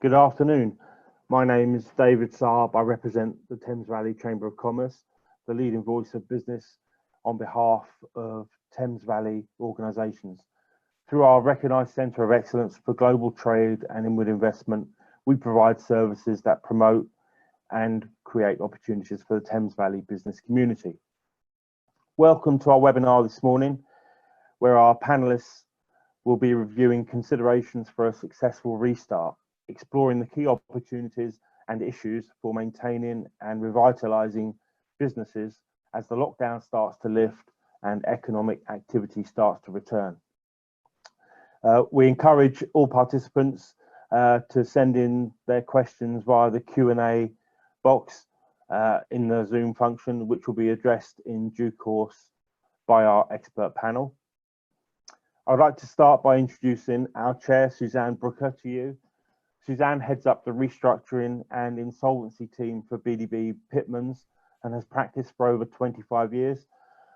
Good afternoon. My name is David Saab. I represent the Thames Valley Chamber of Commerce, the leading voice of business on behalf of Thames Valley organisations. Through our recognised Centre of Excellence for Global Trade and Inward Investment, we provide services that promote and create opportunities for the Thames Valley business community. Welcome to our webinar this morning, where our panellists will be reviewing considerations for a successful restart, exploring the key opportunities and issues for maintaining and revitalising businesses as the lockdown starts to lift and economic activity starts to return. We encourage all participants to send in their questions via the Q&A box in the Zoom function, which will be addressed in due course by our expert panel. I'd like to start by introducing our chair, Suzanne Brooker, to you. Suzanne heads up the restructuring and insolvency team for BDB Pitmans and has practiced for over 25 years.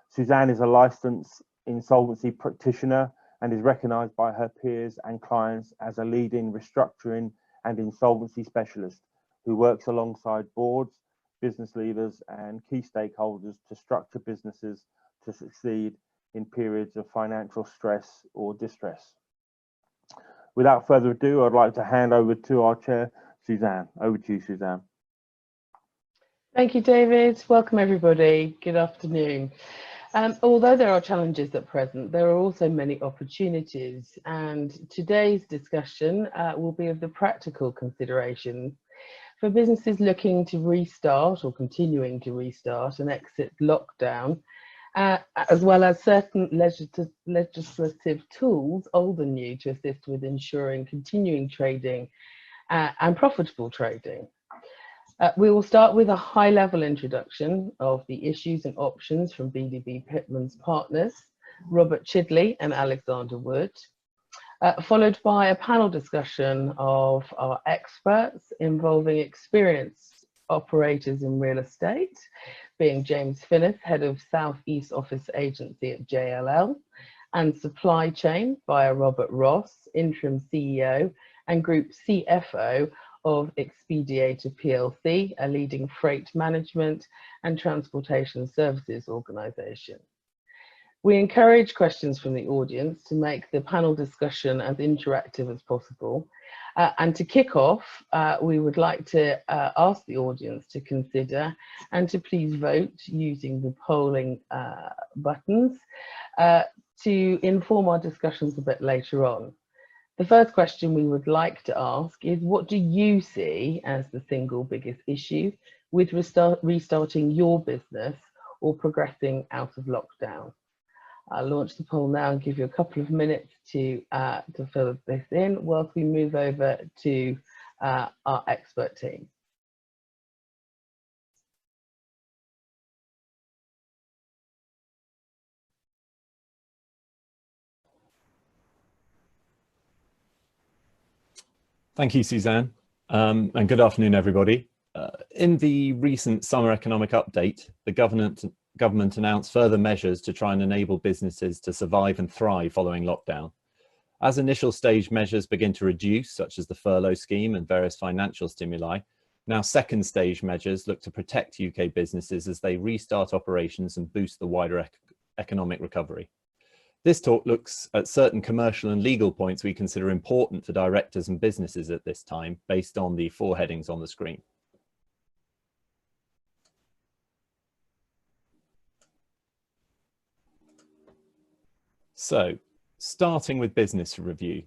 Suzanne is a licensed insolvency practitioner and is recognised by her peers and clients as a leading restructuring and insolvency specialist who works alongside boards, business leaders and key stakeholders to structure businesses to succeed in periods of financial stress or distress. Without further ado, I'd like to hand over to our chair, Suzanne. Over to you, Suzanne. Thank you, David. Welcome, everybody. Good afternoon. Although there are challenges at present, there are also many opportunities, and today's discussion will be of the practical considerations for businesses looking to restart or continuing to restart and exit lockdown, as well as certain legislative tools, old and new, to assist with ensuring continuing trading and profitable trading. We will start with a high-level introduction of the issues and options from BDB Pitmans partners, Robert Chidley and Alexander Wood, followed by a panel discussion of our experts involving experienced operators in real estate, being James Finnis, Head of South East Office Agency at JLL, and Supply Chain via Robert Ross, Interim CEO and Group CFO of Xpediator PLC, a leading freight management and transportation services organisation. We encourage questions from the audience to make the panel discussion as interactive as possible. And to kick off, we would like to ask the audience to consider and to please vote using the polling buttons to inform our discussions a bit later on. The first question we would like to ask is, what do you see as the single biggest issue with restarting your business or progressing out of lockdown? I'll launch the poll now and give you a couple of minutes to fill this in whilst we move over to our expert team. Thank you, Suzanne, and good afternoon, everybody. In the recent summer economic update, the government announced further measures to try and enable businesses to survive and thrive following lockdown. As initial stage measures begin to reduce, such as the furlough scheme and various financial stimuli, now second stage measures look to protect UK businesses as they restart operations and boost the wider economic recovery. This talk looks at certain commercial and legal points we consider important for directors and businesses at this time, based on the 4 headings on the screen. So, starting with business review,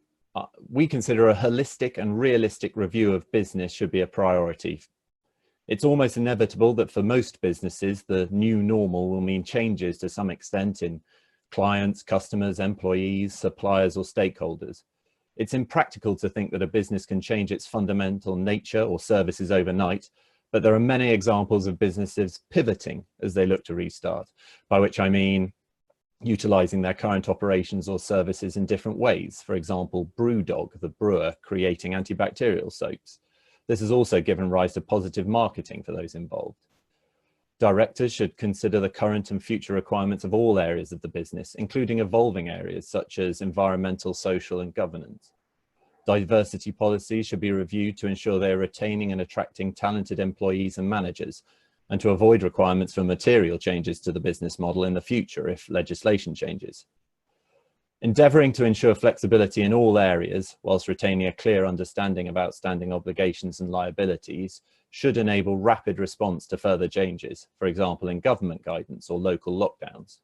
we consider a holistic and realistic review of business should be a priority. It's almost inevitable that for most businesses, the new normal will mean changes to some extent in clients, customers, employees, suppliers, or stakeholders. It's impractical to think that a business can change its fundamental nature or services overnight, but there are many examples of businesses pivoting as they look to restart, by which I mean utilising their current operations or services in different ways. For example, Brewdog, the brewer, creating antibacterial soaps. This has also given rise to positive marketing for those involved. Directors should consider the current and future requirements of all areas of the business, including evolving areas such as environmental, social, and governance. Diversity policies should be reviewed to ensure they are retaining and attracting talented employees and managers, and to avoid requirements for material changes to the business model in the future if legislation changes. Endeavouring to ensure flexibility in all areas, whilst retaining a clear understanding of outstanding obligations and liabilities, should enable rapid response to further changes, for example in government guidance or local lockdowns.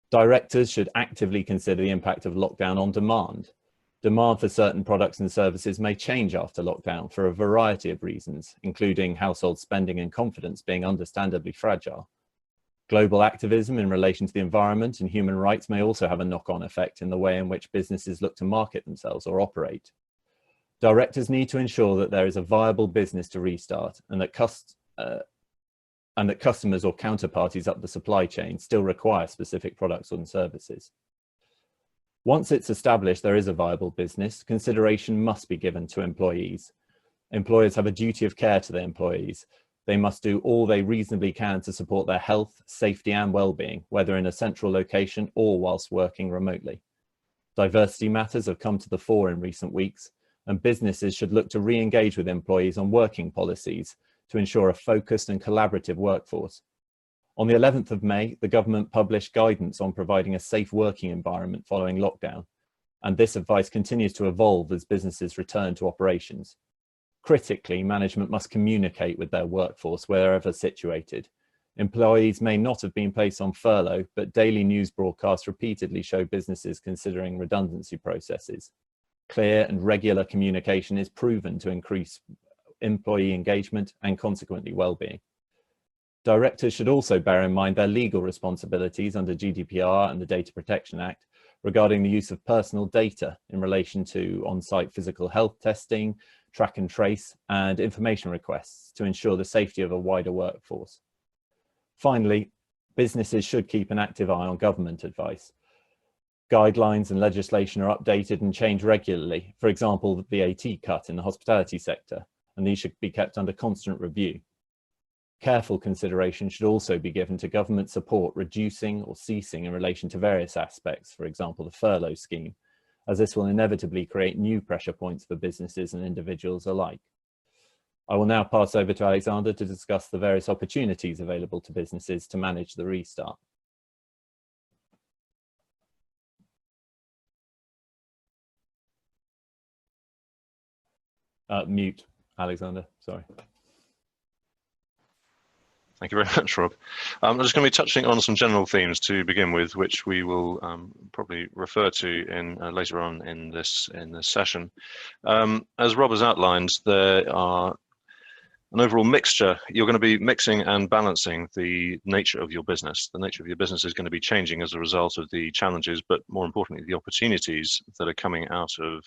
Directors should actively consider the impact of lockdown on demand. Demand for certain products and services may change after lockdown for a variety of reasons, including household spending and confidence being understandably fragile. Global activism in relation to the environment and human rights may also have a knock-on effect in the way in which businesses look to market themselves or operate. Directors need to ensure that there is a viable business to restart, and that customers or counterparties up the supply chain still require specific products and services. Once it's established there is a viable business, consideration must be given to employees. Employers have a duty of care to their employees. They must do all they reasonably can to support their health, safety and well-being, whether in a central location or whilst working remotely. Diversity matters have come to the fore in recent weeks, and businesses should look to re-engage with employees on working policies to ensure a focused and collaborative workforce. On the 11th of May, the government published guidance on providing a safe working environment following lockdown, and this advice continues to evolve as businesses return to operations. Critically, management must communicate with their workforce wherever situated. Employees may not have been placed on furlough, but daily news broadcasts repeatedly show businesses considering redundancy processes. Clear and regular communication is proven to increase employee engagement and consequently well-being. Directors should also bear in mind their legal responsibilities under GDPR and the Data Protection Act regarding the use of personal data in relation to on-site physical health testing, track and trace, and information requests to ensure the safety of a wider workforce. Finally, businesses should keep an active eye on government advice. Guidelines and legislation are updated and changed regularly, for example, the VAT cut in the hospitality sector, and these should be kept under constant review. Careful consideration should also be given to government support reducing or ceasing in relation to various aspects, for example, the furlough scheme, as this will inevitably create new pressure points for businesses and individuals alike. I will now pass over to Alexander to discuss the various opportunities available to businesses to manage the restart. Mute, Alexander, sorry. Thank you very much, Rob. I'm just going to be touching on some general themes to begin with, which we will probably refer to in later on in this session. As Rob has outlined, there are an overall mixture. You're going to be mixing and balancing the nature of your business. The nature of your business is going to be changing as a result of the challenges, but more importantly, the opportunities that are coming out of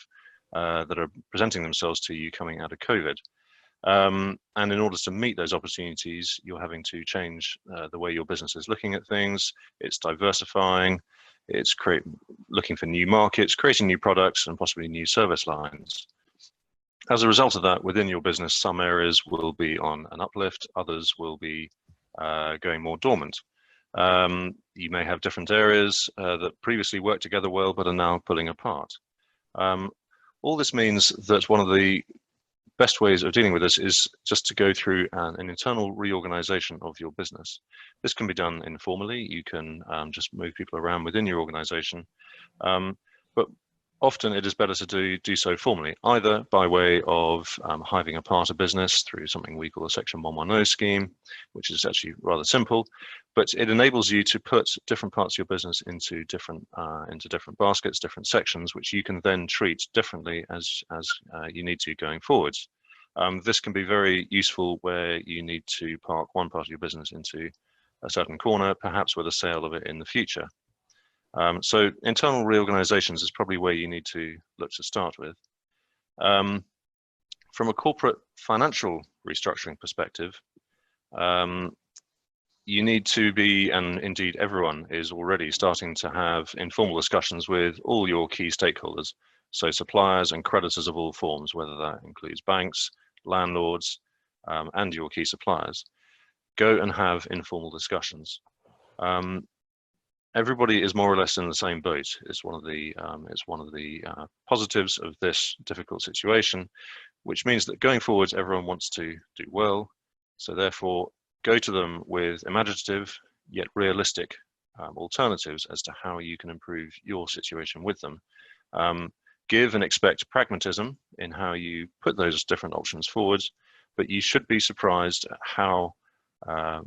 that are presenting themselves to you coming out of COVID. And in order to meet those opportunities, you're having to change the way your business is looking at things. It's diversifying, it's looking for new markets, creating new products and possibly new service lines. As a result of that, within your business, some areas will be on an uplift, others will be going more dormant. You may have different areas that previously worked together well, but are now pulling apart. All this means that one of the best ways of dealing with this is just to go through an internal reorganization of your business. This can be done informally. You can just move people around within your organization, but often it is better to do so formally, either by way of hiving apart a business through something we call a Section 110 scheme, which is actually rather simple, but it enables you to put different parts of your business into different baskets, different sections, which you can then treat differently as you need to going forwards. This can be very useful where you need to park one part of your business into a certain corner, perhaps with a sale of it in the future. So internal reorganizations is probably where you need to look to start with. From a corporate financial restructuring perspective, you need to be, and indeed everyone is already starting to have informal discussions with all your key stakeholders. So suppliers and creditors of all forms, whether that includes banks, landlords, and your key suppliers. Go and have informal discussions. everybody is more or less in the same boat. It's one of the positives of this difficult situation, which means that going forwards, everyone wants to do well. So therefore, go to them with imaginative yet realistic alternatives as to how you can improve your situation with them. Give and expect pragmatism in how you put those different options forward, but you should be surprised at how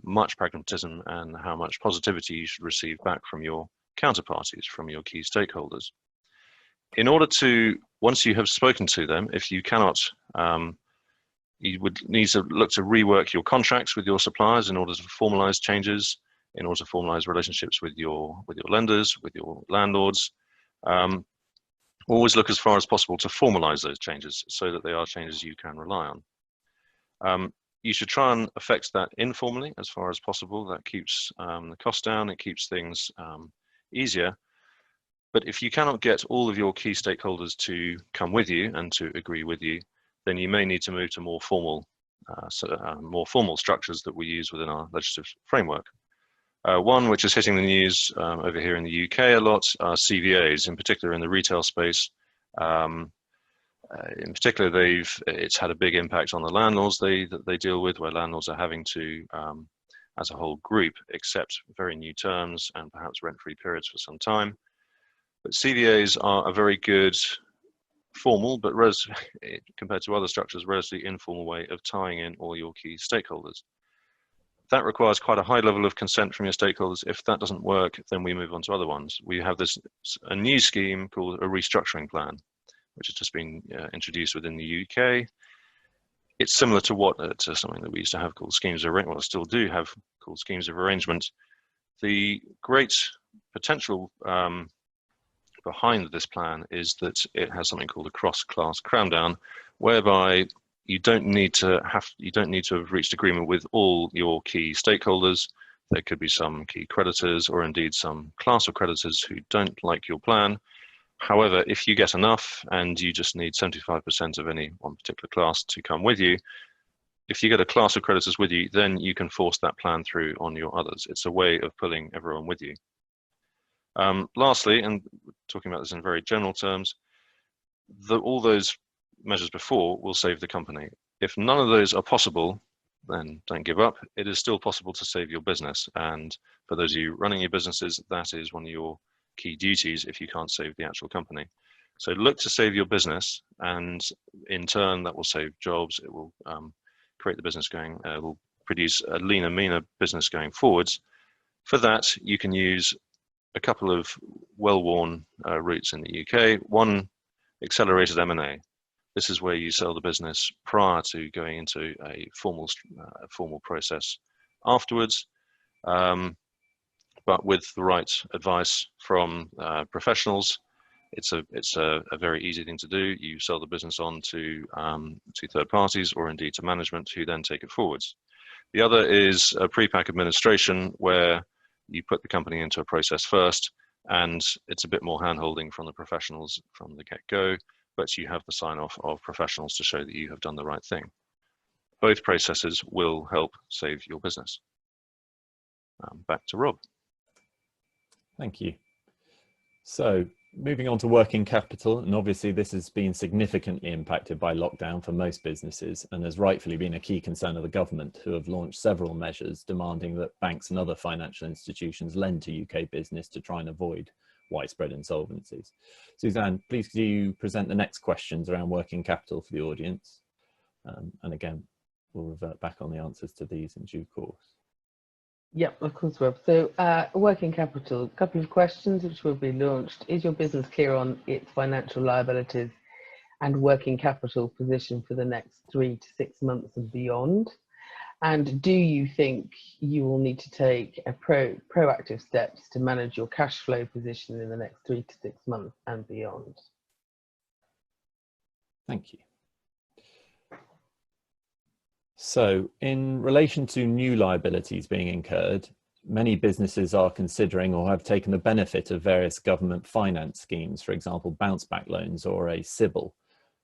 much pragmatism and how much positivity you should receive back from your counterparties, from your key stakeholders. In order to, once you have spoken to them, if you cannot, you would need to look to rework your contracts with your suppliers in order to formalize changes, in order to formalize relationships with your lenders, with your landlords. Always look as far as possible to formalize those changes so that they are changes you can rely on. You should try and affect that informally as far as possible. That keeps the cost down, it keeps things easier. But if you cannot get all of your key stakeholders to come with you and to agree with you, then you may need to move to more formal structures that we use within our legislative framework. One which is hitting the news over here in the UK a lot are CVAs, in particular in the retail space. In particular, it's had a big impact on the landlords that they deal with, where landlords are having to, as a whole group, accept very new terms and perhaps rent-free periods for some time. But CVAs are a very good formal, but compared to other structures, relatively informal way of tying in all your key stakeholders. That requires quite a high level of consent from your stakeholders. If that doesn't work, then we move on to other ones. We have a new scheme called a restructuring plan, which has just been introduced within the UK. It's similar to something that we used to have called schemes of arrangement, well, still do have called schemes of arrangement. The great potential behind this plan is that it has something called a cross-class cram-down, whereby you don't need to have reached agreement with all your key stakeholders. There could be some key creditors or indeed some class of creditors who don't like your plan. However, if you get enough and you just need 75% of any one particular class to come with you, if you get a class of creditors with you, then you can force that plan through on your others. It's a way of pulling everyone with you. Lastly, and talking about this in very general terms, all those measures before will save the company. If none of those are possible, then don't give up. It is still possible to save your business. And for those of you running your businesses, that is one of your key duties if you can't save the actual company. So look to save your business, and in turn that will save jobs. It will create the business going, will produce a leaner, meaner business going forwards. For that, you can use a couple of well-worn routes in the UK. One, accelerated M&A. This is where you sell the business prior to going into a formal process afterwards. But with the right advice from professionals, it's a very easy thing to do. You sell the business on to third parties or indeed to management, who then take it forwards. The other is a pre-pack administration, where you put the company into a process first, and it's a bit more hand-holding from the professionals from the get-go, but you have the sign-off of professionals to show that you have done the right thing. Both processes will help save your business. Back to Rob. Thank you. So moving on to working capital, and obviously this has been significantly impacted by lockdown for most businesses and has rightfully been a key concern of the government, who have launched several measures demanding that banks and other financial institutions lend to UK business to try and avoid widespread insolvencies. Suzanne, please could you present the next questions around working capital for the audience? And again, we'll revert back on the answers to these in due course. Yep, of course, Rob. So working capital, a couple of questions which will be launched. Is your business clear on its financial liabilities and working capital position for the next 3 to 6 months and beyond? And do you think you will need to take proactive steps to manage your cash flow position in the next 3 to 6 months and beyond? Thank you. So in relation to new liabilities being incurred, many businesses are considering or have taken the benefit of various government finance schemes, for example, bounce back loans or a CBIL.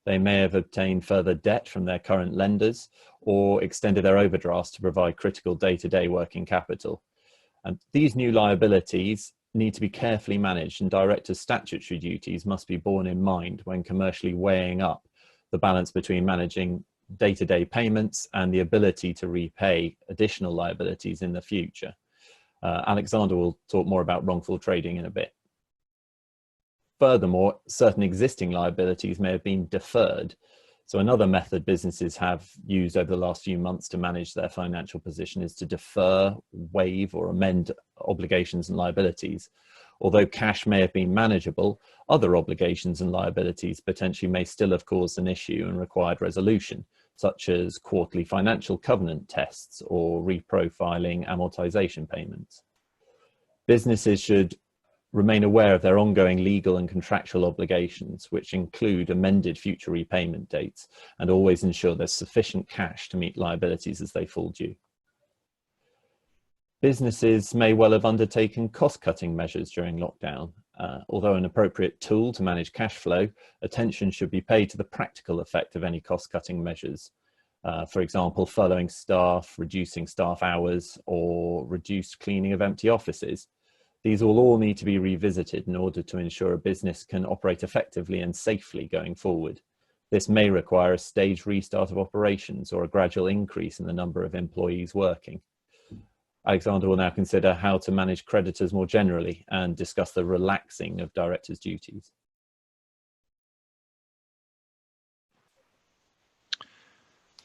They may have obtained further debt from their current lenders or extended their overdrafts to provide critical day-to-day working capital. And these new liabilities need to be carefully managed, and directors' statutory duties must be borne in mind when commercially weighing up the balance between managing day-to-day payments and the ability to repay additional liabilities in the future. Alexander will talk more about wrongful trading in a bit. Furthermore, certain existing liabilities may have been deferred. So another method businesses have used over the last few months to manage their financial position is to defer, waive, or amend obligations and liabilities. Although cash may have been manageable, other obligations and liabilities potentially may still have caused an issue and required resolution, such as quarterly financial covenant tests or reprofiling amortization payments. Businesses should remain aware of their ongoing legal and contractual obligations, which include amended future repayment dates, and always ensure there's sufficient cash to meet liabilities as they fall due. Businesses may well have undertaken cost-cutting measures during lockdown. Although an appropriate tool to manage cash flow, attention should be paid to the practical effect of any cost-cutting measures. For example, furloughing staff, reducing staff hours, or reduced cleaning of empty offices. These will all need to be revisited in order to ensure a business can operate effectively and safely going forward. This may require a staged restart of operations or a gradual increase in the number of employees working. Alexander will now consider how to manage creditors more generally and discuss the relaxing of directors' duties.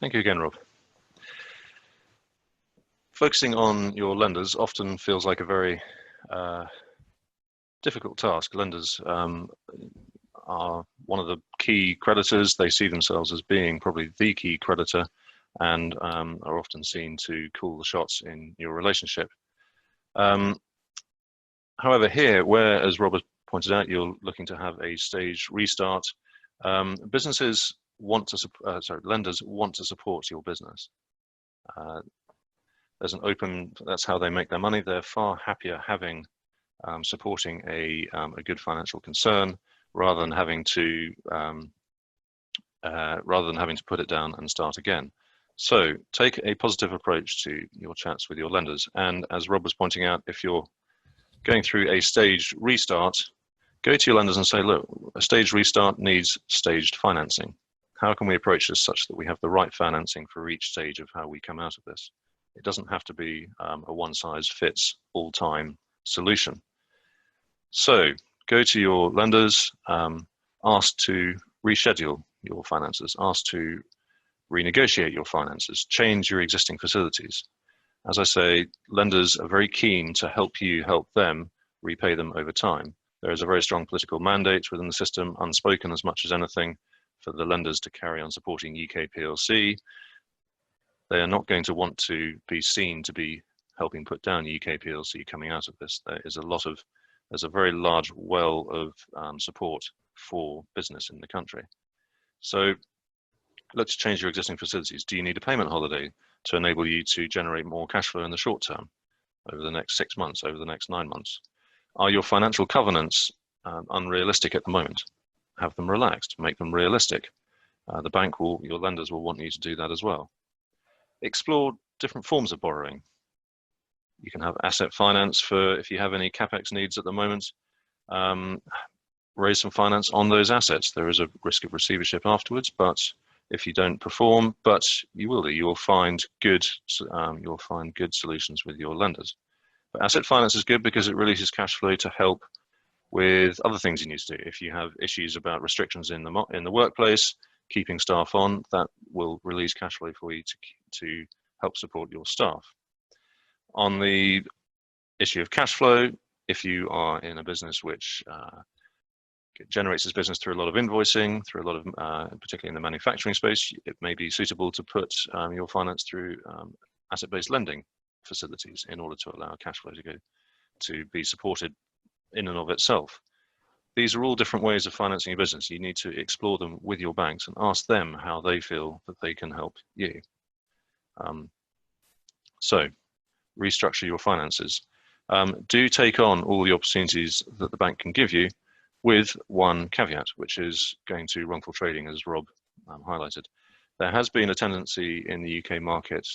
Thank you again, Rob. Focusing on your lenders often feels like a very difficult task. Lenders are one of the key creditors. They see themselves as being probably the key creditor, and are often seen to call the shots in your relationship. However, here, where, as Robert pointed out, you're looking to have a staged restart, lenders want to support your business. There's an open, that's how they make their money. They're far happier having supporting a good financial concern rather than having to put it down and start again. So take a positive approach to your chats with your lenders. And as Rob was pointing out, if you're going through a staged restart, go to your lenders and say, look, a staged restart needs staged financing. How can we approach this such that we have the right financing for each stage of how we come out of this? It doesn't have to be a one-size-fits-all-time solution. So go to your lenders, ask to reschedule your finances, ask to renegotiate your finances, change your existing facilities. As I say, lenders are very keen to help you help them repay them over time. There is a very strong political mandate within the system, unspoken as much as anything, for the lenders to carry on supporting UK PLC. They are not going to want to be seen to be helping put down UK PLC coming out of this. There's a very large well of support for business in the country. So let's change your existing facilities. Do you need a payment holiday to enable you to generate more cash flow in the short term, over the next 6 months, over the next 9 months? Are your financial covenants unrealistic at the moment? Have them relaxed, make them realistic. Your lenders will want you to do that as well. Explore different forms of borrowing. You can have asset finance for if you have any CapEx needs at the moment. Raise some finance on those assets. There is a risk of receivership afterwards, but if you don't perform, but you will do, you'll find good solutions with your lenders. But asset finance is good because it releases cash flow to help with other things you need to do. If you have issues about restrictions in the workplace, keeping staff on, that will release cash flow for you to help support your staff. On the issue of cash flow, if you are in a business which generates its business through a lot of invoicing, through a lot of, particularly in the manufacturing space, it may be suitable to put your finance through asset-based lending facilities in order to allow cash flow to be supported in and of itself. These are all different ways of financing your business. You need to explore them with your banks and ask them how they feel that they can help you. So restructure your finances. Do take on all the opportunities that the bank can give you, with one caveat, which is going to wrongful trading, as Rob highlighted. There has been a tendency in the UK market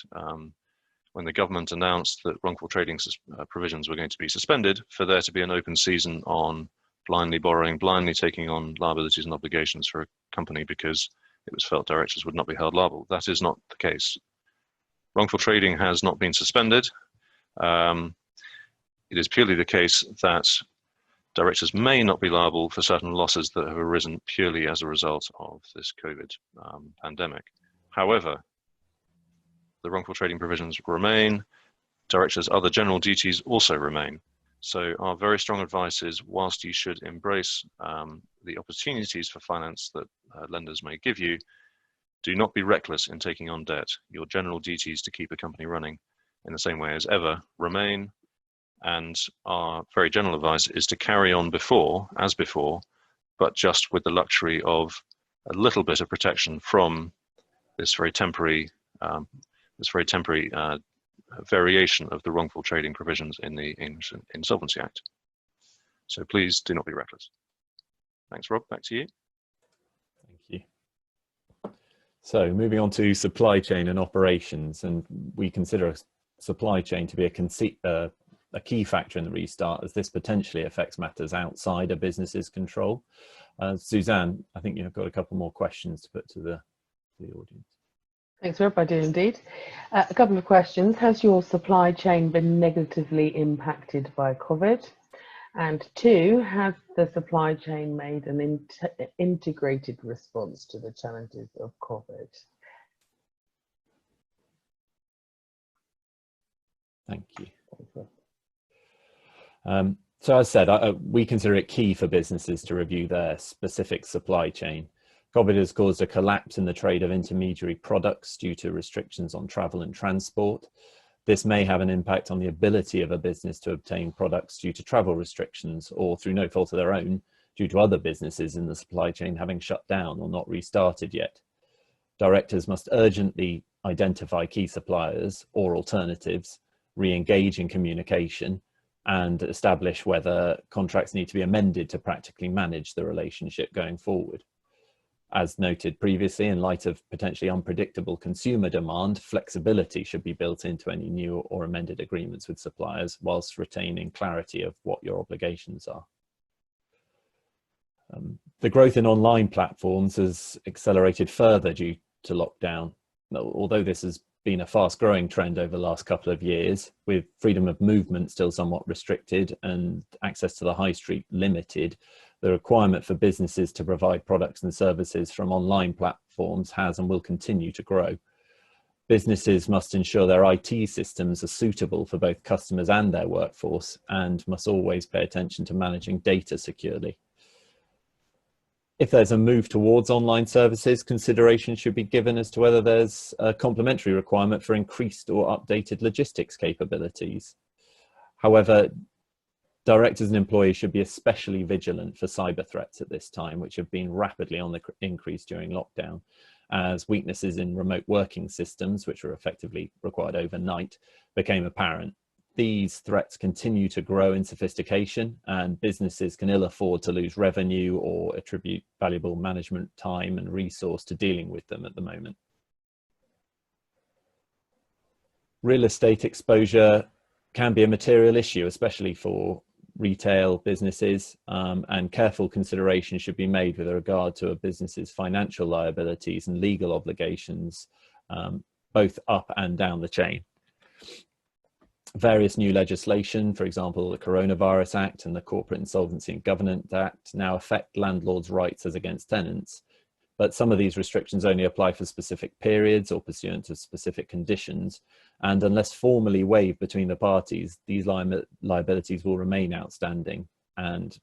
when the government announced that wrongful trading provisions were going to be suspended, for there to be an open season on blindly borrowing, blindly taking on liabilities and obligations for a company because it was felt directors would not be held liable. That is not the case. Wrongful trading has not been suspended. It is purely the case that directors may not be liable for certain losses that have arisen purely as a result of this COVID pandemic. However, the wrongful trading provisions remain. Directors' other general duties also remain. So our very strong advice is, whilst you should embrace the opportunities for finance that lenders may give you, do not be reckless in taking on debt. Your general duties to keep a company running in the same way as ever remain. And our very general advice is to carry on as before, but just with the luxury of a little bit of protection from this very temporary variation of the wrongful trading provisions in the English Insolvency Act. So please do not be reckless. Thanks, Rob. Back to you. Thank you. So moving on to supply chain and operations, and we consider supply chain to be a key factor in the restart, as this potentially affects matters outside a business's control. Suzanne, I think you've got a couple more questions to put to the audience. Thanks, Rob. I do indeed. A couple of questions. Has your supply chain been negatively impacted by COVID? And 2, has the supply chain made an integrated response to the challenges of COVID? Thank you. So as said, we consider it key for businesses to review their specific supply chain. COVID has caused a collapse in the trade of intermediary products due to restrictions on travel and transport. This may have an impact on the ability of a business to obtain products due to travel restrictions, or through no fault of their own, due to other businesses in the supply chain having shut down or not restarted yet. Directors must urgently identify key suppliers or alternatives, re-engage in communication, and establish whether contracts need to be amended to practically manage the relationship going forward. As noted previously, in light of potentially unpredictable consumer demand, flexibility should be built into any new or amended agreements with suppliers, whilst retaining clarity of what your obligations are. The growth in online platforms has accelerated further due to lockdown, although this has been a fast-growing trend over the last couple of years, with freedom of movement still somewhat restricted and access to the high street limited. The requirement for businesses to provide products and services from online platforms has and will continue to grow. Businesses must ensure their IT systems are suitable for both customers and their workforce, and must always pay attention to managing data securely. If there's a move towards online services, consideration should be given as to whether there's a complementary requirement for increased or updated logistics capabilities. However, directors and employees should be especially vigilant for cyber threats at this time, which have been rapidly on the increase during lockdown, as weaknesses in remote working systems, which were effectively required overnight, became apparent. These threats continue to grow in sophistication, and businesses can ill afford to lose revenue or attribute valuable management time and resource to dealing with them at the moment. Real estate exposure can be a material issue, especially for retail businesses, and careful consideration should be made with regard to a business's financial liabilities and legal obligations, both up and down the chain. Various new legislation, for example, the Coronavirus Act and the Corporate Insolvency and Governance Act, now affect landlords' rights as against tenants, but some of these restrictions only apply for specific periods or pursuant to specific conditions, and unless formally waived between the parties, these liabilities will remain outstanding and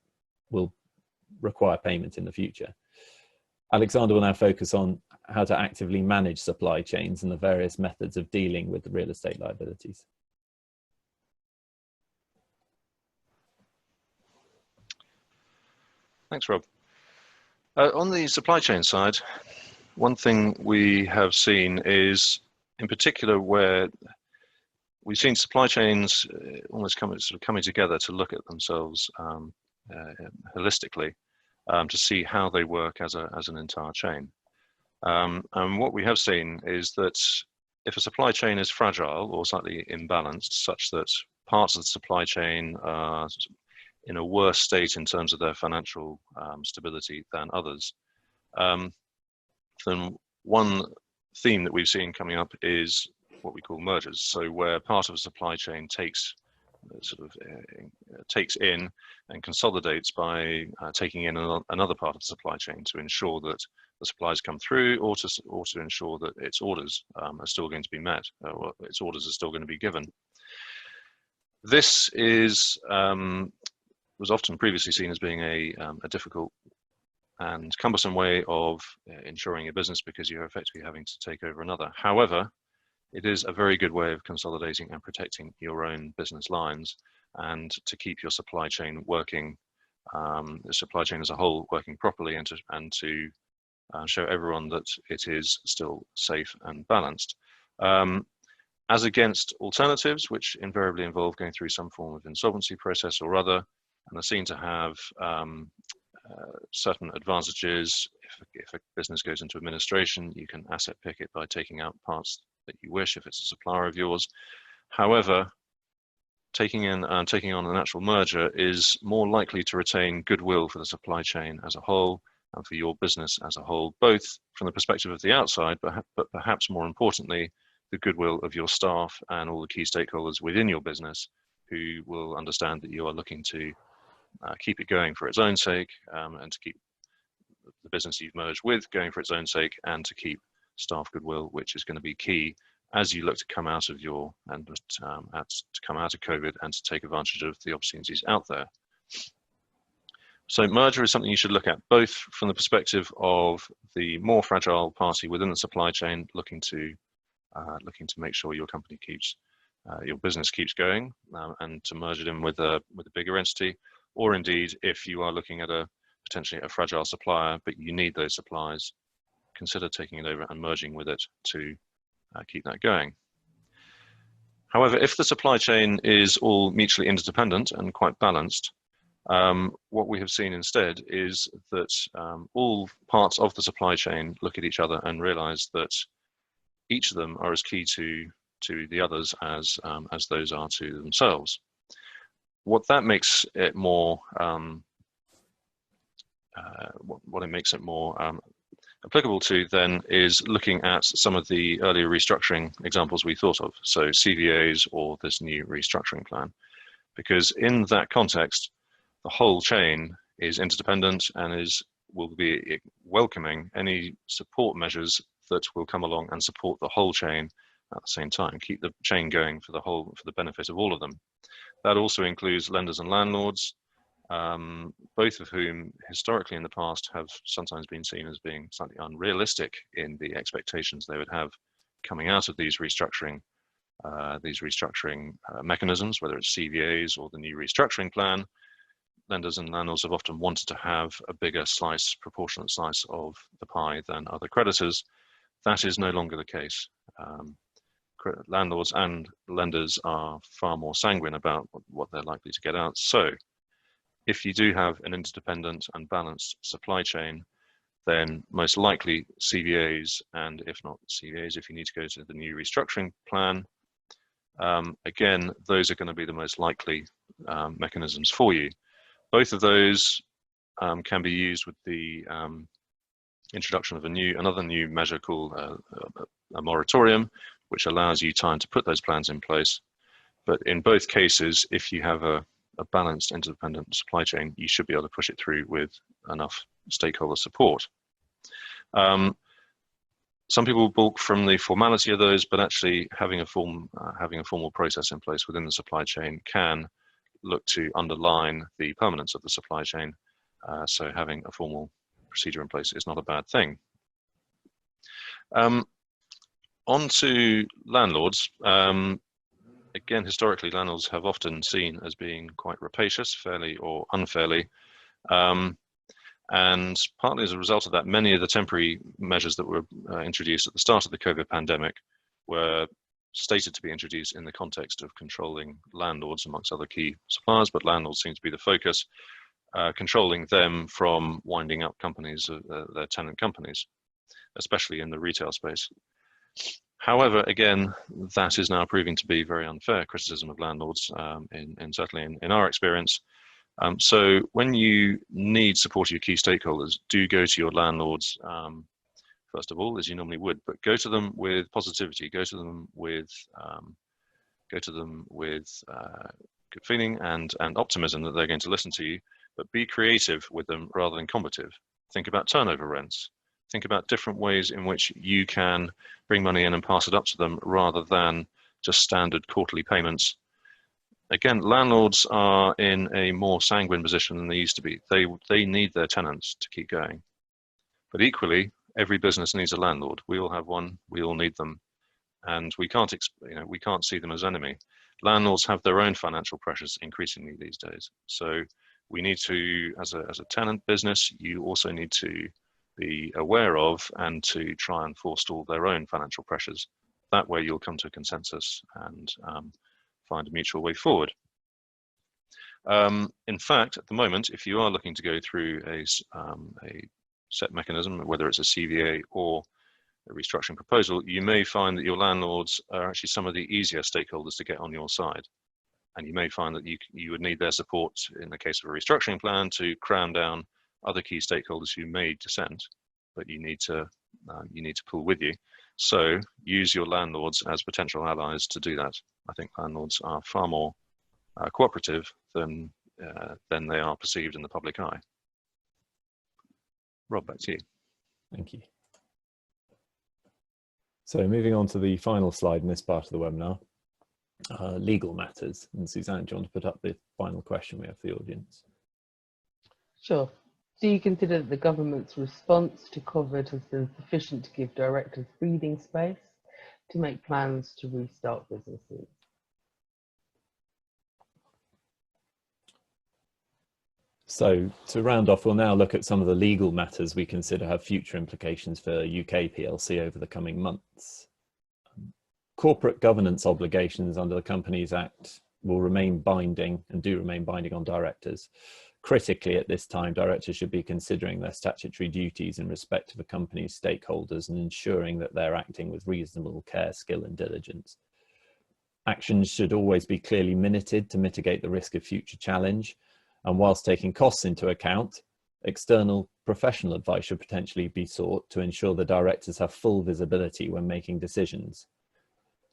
will require payment in the future. Alexander will now focus on how to actively manage supply chains and the various methods of dealing with the real estate liabilities. Thanks, Rob. On the supply chain side, one thing we have seen is, in particular, where we've seen supply chains almost coming together to look at themselves holistically, to see how they work as an entire chain. And what we have seen is that if a supply chain is fragile or slightly imbalanced, such that parts of the supply chain are in a worse state in terms of their financial stability than others, then one theme that we've seen coming up is what we call mergers. So where part of a supply chain takes in and consolidates by taking in another part of the supply chain to ensure that the supplies come through, or to ensure that its orders are still going to be met, or its orders are still going to be given. This is was often previously seen as being a difficult and cumbersome way of ensuring a business, because you're effectively having to take over another. However, it is a very good way of consolidating and protecting your own business lines, and to keep your supply chain working, the supply chain as a whole working properly, and to show everyone that it is still safe and balanced. As against alternatives, which invariably involve going through some form of insolvency process or other, and are seen to have certain advantages. If a business goes into administration, you can asset pick it by taking out parts that you wish if it's a supplier of yours. However, taking on an actual merger is more likely to retain goodwill for the supply chain as a whole and for your business as a whole, both from the perspective of the outside, but perhaps more importantly, the goodwill of your staff and all the key stakeholders within your business, who will understand that you are looking to keep it going for its own sake, and to keep the business you've merged with going for its own sake, and to keep staff goodwill, which is going to be key as you look to come out of to come out of COVID and to take advantage of the opportunities out there. So merger is something you should look at both from the perspective of the more fragile party within the supply chain, looking to make sure your company your business keeps going, and to merge it in with a bigger entity. Or indeed, if you are looking at potentially a fragile supplier, but you need those supplies, consider taking it over and merging with it to keep that going. However, if the supply chain is all mutually interdependent and quite balanced, what we have seen instead is that all parts of the supply chain look at each other and realize that each of them are as key to the others as those are to themselves. What that makes it more applicable to then is looking at some of the earlier restructuring examples we thought of, so CVAs or this new restructuring plan, because in that context, the whole chain is interdependent and will be welcoming any support measures that will come along and support the whole chain at the same time, keep the chain going for the benefit of all of them. That also includes lenders and landlords, both of whom historically in the past have sometimes been seen as being slightly unrealistic in the expectations they would have coming out of these restructuring mechanisms, whether it's CVAs or the new restructuring plan. Lenders and landlords have often wanted to have a bigger proportionate slice of the pie than other creditors. That is no longer the case. Landlords and lenders are far more sanguine about what they're likely to get out. So if you do have an interdependent and balanced supply chain, then most likely CVAs, and if not CVAs, if you need to go to the new restructuring plan, again, those are going to be the most likely mechanisms for you. Both of those can be used with the introduction of another new measure called a moratorium, which allows you time to put those plans in place. But in both cases, if you have a balanced interdependent supply chain, you should be able to push it through with enough stakeholder support. Some people balk from the formality of those, but actually having a formal process in place within the supply chain can look to underline the permanence of the supply chain. So having a formal procedure in place is not a bad thing. On to landlords. Again, historically, landlords have often seen as being quite rapacious, fairly or unfairly. And partly as a result of that, many of the temporary measures that were introduced at the start of the COVID pandemic were stated to be introduced in the context of controlling landlords amongst other key suppliers, but landlords seem to be the focus, controlling them from winding up companies, their tenant companies, especially in the retail space. However, again, that is now proving to be very unfair criticism of landlords, certainly in our experience. So when you need support of your key stakeholders, do go to your landlords, first of all, as you normally would, but go to them with positivity, go to them with good feeling and optimism that they're going to listen to you, but be creative with them rather than combative. Think about turnover rents. Think about different ways in which you can bring money in and pass it up to them rather than just standard quarterly payments. Again, landlords are in a more sanguine position than they used to be. They need their tenants to keep going. But equally, every business needs a landlord. We all have one, we all need them. And we can't see them as enemy. Landlords have their own financial pressures increasingly these days. So we need to, as a tenant business, you also need to be aware of and to try and forestall their own financial pressures. That way you'll come to a consensus and find a mutual way forward. In fact, at the moment, if you are looking to go through a set mechanism, whether it's a CVA or a restructuring proposal, you may find that your landlords are actually some of the easier stakeholders to get on your side. And you may find that you would need their support in the case of a restructuring plan to cram down other key stakeholders who may dissent, but you need to pull with you. So use your landlords as potential allies to do that. I think landlords are far more cooperative than they are perceived in the public eye. Rob, back to you. Thank you. So moving on to the final slide in this part of the webinar, legal matters. And Suzanne, do you want to put up the final question we have for the audience? Sure. Do you consider that the government's response to COVID has been sufficient to give directors breathing space to make plans to restart businesses? So to round off, we'll now look at some of the legal matters we consider have future implications for UK PLC over the coming months. Corporate governance obligations under the Companies Act will remain binding and do remain binding on directors. Critically, at this time, directors should be considering their statutory duties in respect of the company's stakeholders and ensuring that they're acting with reasonable care, skill and diligence. Actions should always be clearly minuted to mitigate the risk of future challenge. And whilst taking costs into account, external professional advice should potentially be sought to ensure the directors have full visibility when making decisions.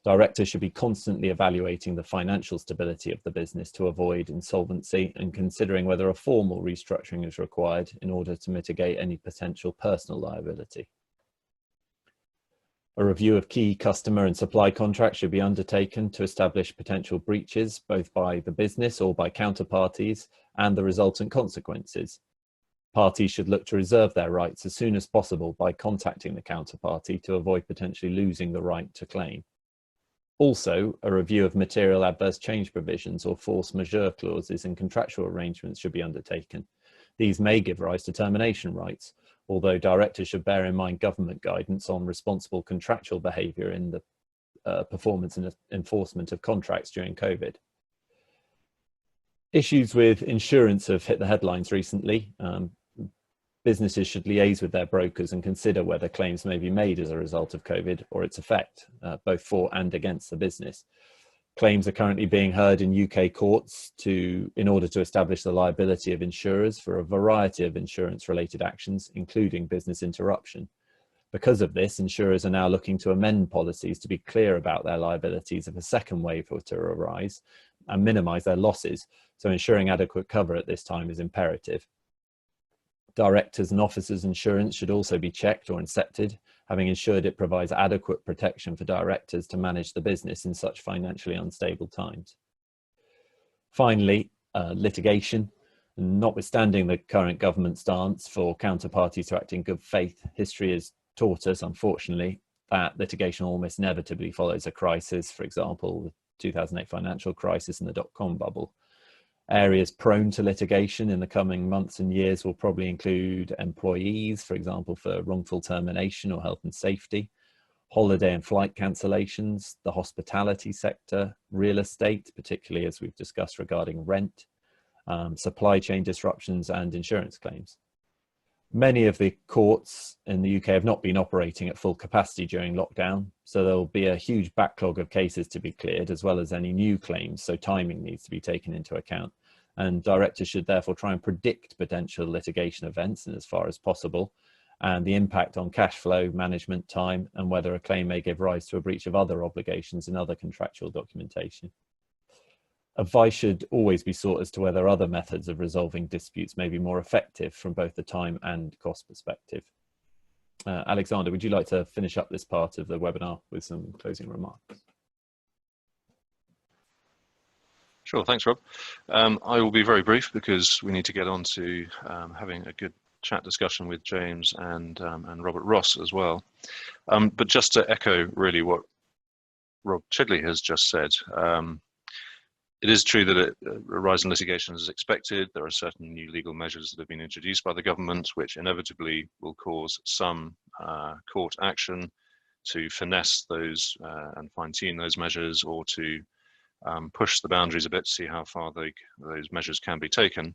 Directors should be constantly evaluating the financial stability of the business to avoid insolvency and considering whether a formal restructuring is required in order to mitigate any potential personal liability. A review of key customer and supply contracts should be undertaken to establish potential breaches, both by the business or by counterparties, and the resultant consequences. Parties should look to reserve their rights as soon as possible by contacting the counterparty to avoid potentially losing the right to claim. Also, a review of material adverse change provisions or force majeure clauses in contractual arrangements should be undertaken. These may give rise to termination rights, although directors should bear in mind government guidance on responsible contractual behaviour in the performance and enforcement of contracts during COVID. Issues with insurance have hit the headlines recently. Businesses should liaise with their brokers and consider whether claims may be made as a result of COVID or its effect, both for and against the business. Claims are currently being heard in UK courts in order to establish the liability of insurers for a variety of insurance-related actions, including business interruption. Because of this, insurers are now looking to amend policies to be clear about their liabilities if a second wave were to arise and minimise their losses, so ensuring adequate cover at this time is imperative. Directors' and officers' insurance should also be checked or inspected, having ensured it provides adequate protection for directors to manage the business in such financially unstable times. Finally, litigation. Notwithstanding the current government stance for counterparties to act in good faith, history has taught us, unfortunately, that litigation almost inevitably follows a crisis, for example, the 2008 financial crisis and the dot-com bubble. Areas prone to litigation in the coming months and years will probably include employees, for example, for wrongful termination or health and safety, holiday and flight cancellations, the hospitality sector, real estate, particularly as we've discussed regarding rent, supply chain disruptions and insurance claims. Many of the courts in the UK have not been operating at full capacity during lockdown, so there'll be a huge backlog of cases to be cleared, as well as any new claims, so timing needs to be taken into account. And directors should therefore try and predict potential litigation events in as far as possible, and the impact on cash flow, management time, and whether a claim may give rise to a breach of other obligations and other contractual documentation. Advice should always be sought as to whether other methods of resolving disputes may be more effective from both the time and cost perspective. Alexander, would you like to finish up this part of the webinar with some closing remarks? Sure, thanks, Rob. I will be very brief because we need to get on to having a good chat discussion with James and Robert Ross as well. But just to echo really what Rob Chidley has just said, it is true that a rise in litigation is expected. There are certain new legal measures that have been introduced by the government, which inevitably will cause some court action to finesse those and fine-tune those measures, or to push the boundaries a bit to see how far those measures can be taken.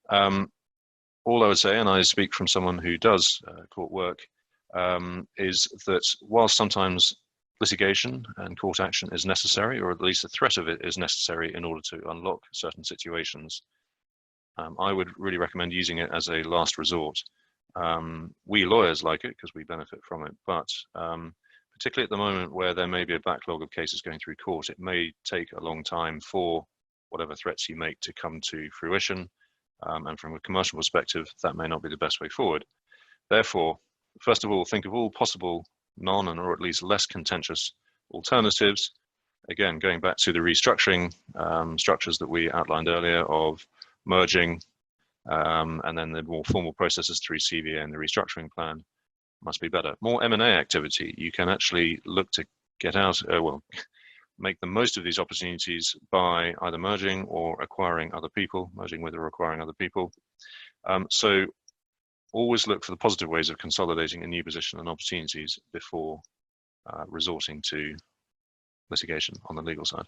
All I would say, and I speak from someone who does court work, is that whilst sometimes litigation and court action is necessary, or at least the threat of it is necessary in order to unlock certain situations, I would really recommend using it as a last resort. We lawyers like it because we benefit from it, but particularly at the moment where there may be a backlog of cases going through court, it may take a long time for whatever threats you make to come to fruition. And from a commercial perspective, that may not be the best way forward. Therefore, first of all, think of all possible non or at least less contentious alternatives. Again, going back to the restructuring structures that we outlined earlier of merging and then the more formal processes through CVA and the restructuring plan must be better. More M&A activity. You can actually look to get out, make the most of these opportunities by either merging or acquiring other people, merging with or acquiring other people. So always look for the positive ways of consolidating a new position and opportunities before resorting to litigation on the legal side.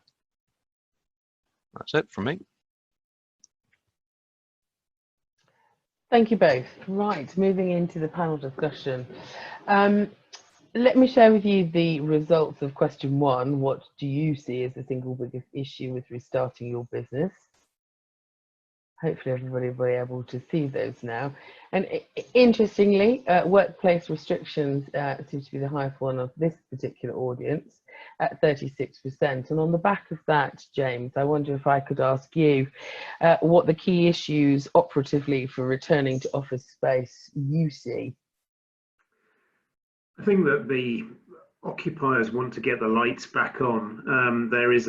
That's it from me. Thank you both. Right, moving into the panel discussion. Let me share with you the results of question 1. What do you see as the single biggest issue with restarting your business? Hopefully everybody will be able to see those now. And interestingly, workplace restrictions seems to be the highest one of this particular audience at 36%. And on the back of that, James, I wonder if I could ask you what the key issues operatively for returning to office space you see. I think that the occupiers want to get the lights back on. There's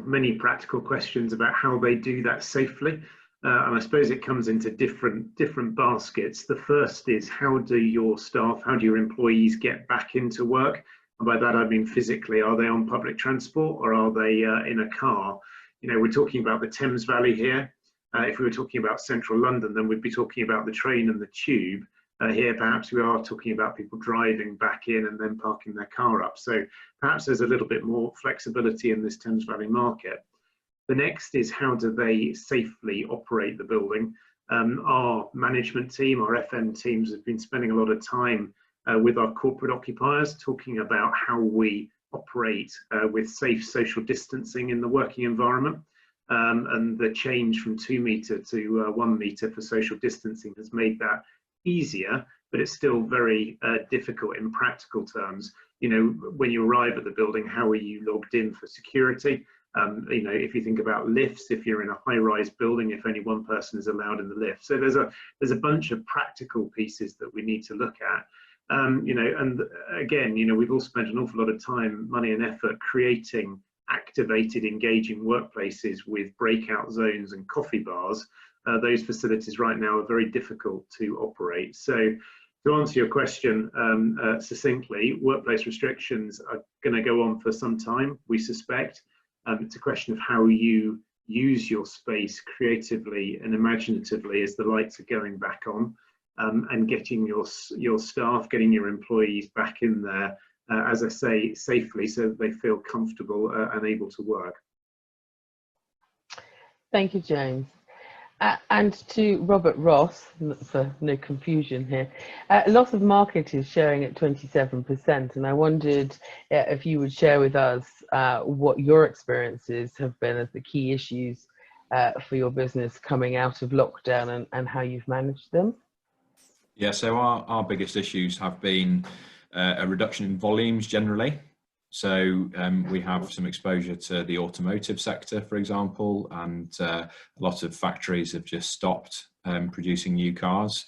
many practical questions about how they do that safely, and I suppose it comes into different baskets. The first is, how do your staff, how do your employees get back into work? And by that I mean physically. Are they on public transport or are they in a car? You know, we're talking about the Thames Valley here. If we were talking about central London, then we'd be talking about the train and the tube. Here, perhaps we are talking about people driving back in and then parking their car up. So perhaps there's a little bit more flexibility in this Thames Valley market. The next is, how do they safely operate the building? Our management team, our FM teams, have been spending a lot of time with our corporate occupiers, talking about how we operate with safe social distancing in the working environment. And the change from 2 metre to 1 metre for social distancing has made that easier, but it's still very difficult in practical terms. You know, when you arrive at the building, how are you logged in for security? You know, if you think about lifts, if you're in a high-rise building, if only one person is allowed in the lift. So there's a bunch of practical pieces that we need to look at. You know, and again, you know, we've all spent an awful lot of time, money and effort creating activated, engaging workplaces with breakout zones and coffee bars. Those facilities right now are very difficult to operate. So to answer your question succinctly, workplace restrictions are going to go on for some time, we suspect. It's a question of how you use your space creatively and imaginatively as the lights are going back on, and getting your staff, getting your employees back in there, as I say, safely, so that they feel comfortable and able to work. Thank you, James. And to Robert Ross, for no confusion here, loss of market is showing at 27%, and I wondered if you would share with us what your experiences have been as the key issues for your business coming out of lockdown, and how you've managed them. Yeah, so our biggest issues have been a reduction in volumes generally. So we have some exposure to the automotive sector, for example, and a lot of factories have just stopped producing new cars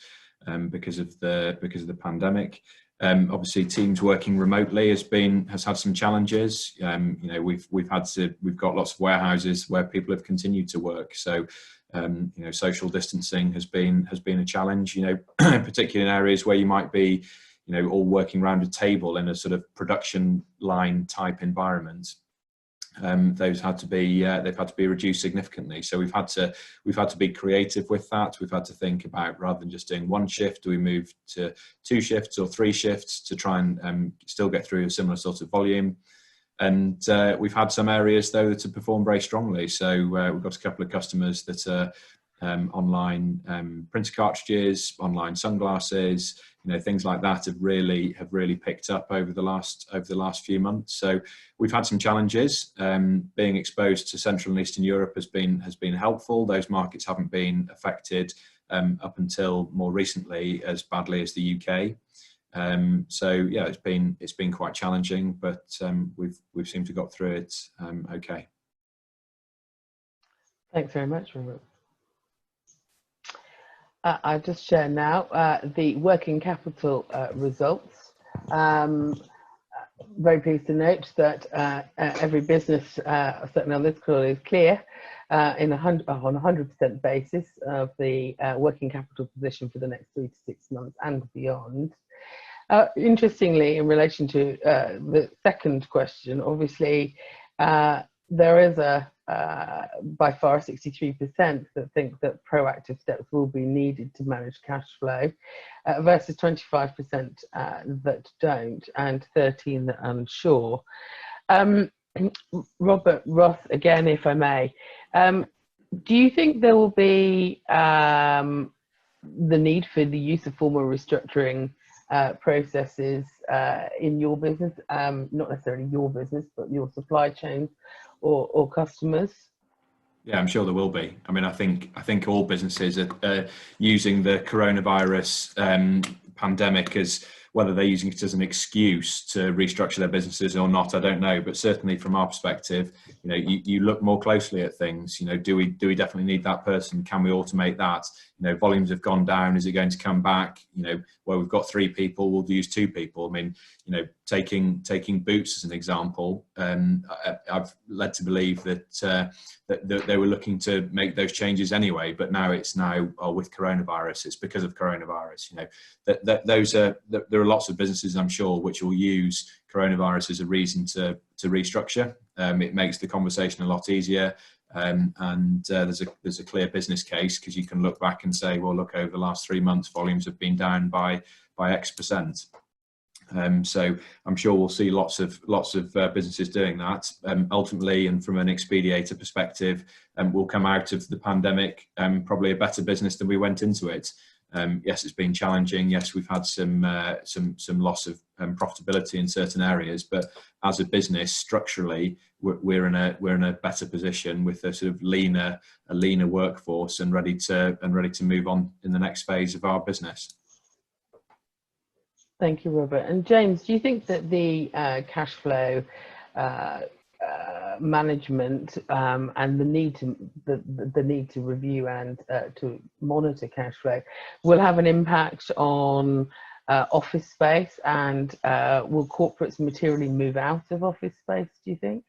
because of the pandemic. Obviously, teams working remotely has had some challenges. You know, we've got lots of warehouses where people have continued to work. So you know, social distancing has been a challenge. You know, particularly in areas where you might be, you know, all working around a table in a sort of production line type environment. They've had to be reduced significantly. So we've had to be creative with that. We've had to think about, rather than just doing one shift, do we move to 2 shifts or 3 shifts to try and still get through a similar sort of volume. And we've had some areas though that have performed very strongly. So we've got a couple of customers that are online printer cartridges, online sunglasses, you know, things like that have really picked up over the last few months. So we've had some challenges. Being exposed to Central and Eastern Europe has been helpful. Those markets haven't been affected up until more recently as badly as the UK. So yeah, it's been quite challenging, but we've seemed to got through it okay. Thanks very much, Robert. I'll just share now the working capital results. Very pleased to note that every business, certainly on this call, is clear on a 100% basis of the working capital position for the next 3 to 6 months and beyond. Interestingly, in relation to the second question, obviously there is by far 63% that think that proactive steps will be needed to manage cash flow versus 25% that don't, and 13% that are unsure. Robert Ross, again, if I may, do you think there will be the need for the use of formal restructuring processes in your business, not necessarily your business, but your supply chain or customers? Yeah, I'm sure there will be. I mean, I think all businesses are using the coronavirus pandemic as, whether they're using it as an excuse to restructure their businesses or not, I don't know. But certainly from our perspective, you know, you look more closely at things. You know, do we definitely need that person? Can we automate that? You know, volumes have gone down. Is it going to come back? You know, where we've got 3 people, we'll use 2 people. I mean, you know, taking Boots as an example, I've led to believe that they were looking to make those changes anyway, but now with coronavirus, it's because of coronavirus. You know, there are lots of businesses, I'm sure, which will use coronavirus as a reason to restructure. It makes the conversation a lot easier, and there's a clear business case, because you can look back and say, well, look, over the last 3 months, volumes have been down by X%. So I'm sure we'll see lots of businesses doing that. Ultimately, and from an Xpediator perspective, we'll come out of the pandemic probably a better business than we went into it. Yes, it's been challenging. Yes, we've had some loss of profitability in certain areas, but as a business, structurally, we're in a better position with a sort of leaner workforce and ready to move on in the next phase of our business. Thank you, Robert. And James, do you think that the cash flow management and the need to review and to monitor cash flow will have an impact on office space, and will corporates materially move out of office space, do you think?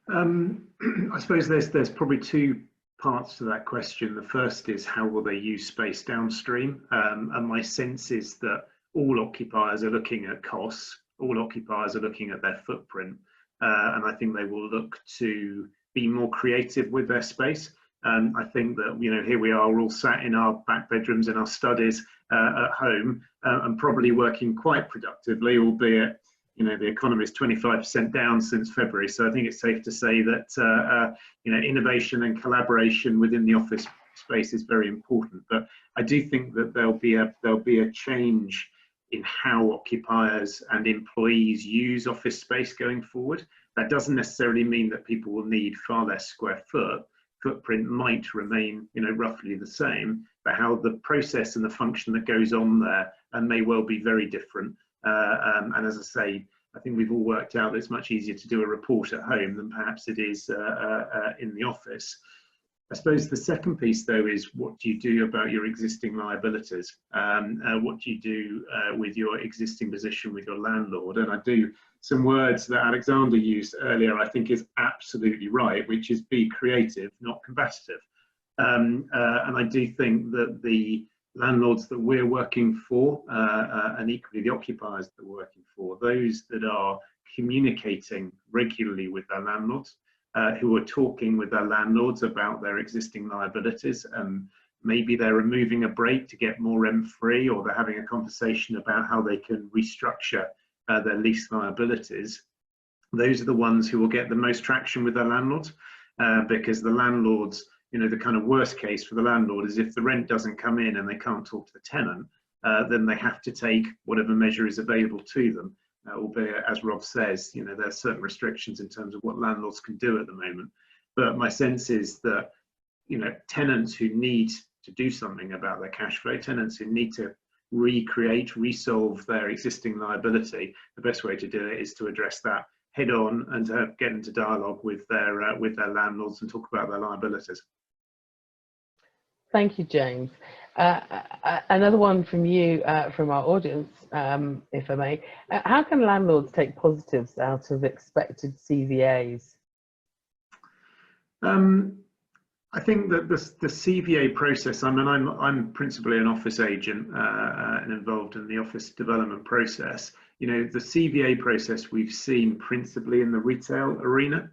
I suppose there's probably 2 parts to that question. The first is, how will they use space downstream? And my sense is that all occupiers are looking at costs, all occupiers are looking at their footprint, and I think they will look to be more creative with their space. I think that, you know, here we are all sat in our back bedrooms, in our studies at home, and probably working quite productively, albeit the economy is 25% down since February. So I think it's safe to say that innovation and collaboration within the office space is very important. But I do think that there'll be a change in how occupiers and employees use office space going forward. That doesn't necessarily mean that people will need far less square footprint might remain roughly the same, but how the process and the function that goes on there may well be very different. And as I say, I think we've all worked out that it's much easier to do a report at home than perhaps it is in the office. I suppose the second piece, though, is what do you do about your existing liabilities? What do you do with your existing position with your landlord? And I do some words that Alexander used earlier, I think is absolutely right, which is be creative, not combative. And I do think that the landlords that we're working for, and equally the occupiers that we're working for, those that are communicating regularly with their landlords, who are talking with their landlords about their existing liabilities, and maybe they're removing a break to get more rent-free, or they're having a conversation about how they can restructure their lease liabilities. Those are the ones who will get the most traction with their landlords, because the landlords, the kind of worst case for the landlord is if the rent doesn't come in and they can't talk to the tenant, then they have to take whatever measure is available to them. Albeit, as Rob says, there are certain restrictions in terms of what landlords can do at the moment. But my sense is that, tenants who need to do something about their cash flow, tenants who need to resolve their existing liability, the best way to do it is to address that head on and to get into dialogue with their landlords and talk about their liabilities. Thank you, James. Another one from you, from our audience, if I may. How can landlords take positives out of expected CVAs? I think that the CVA process, I'm principally an office agent and involved in the office development process. The CVA process we've seen principally in the retail arena.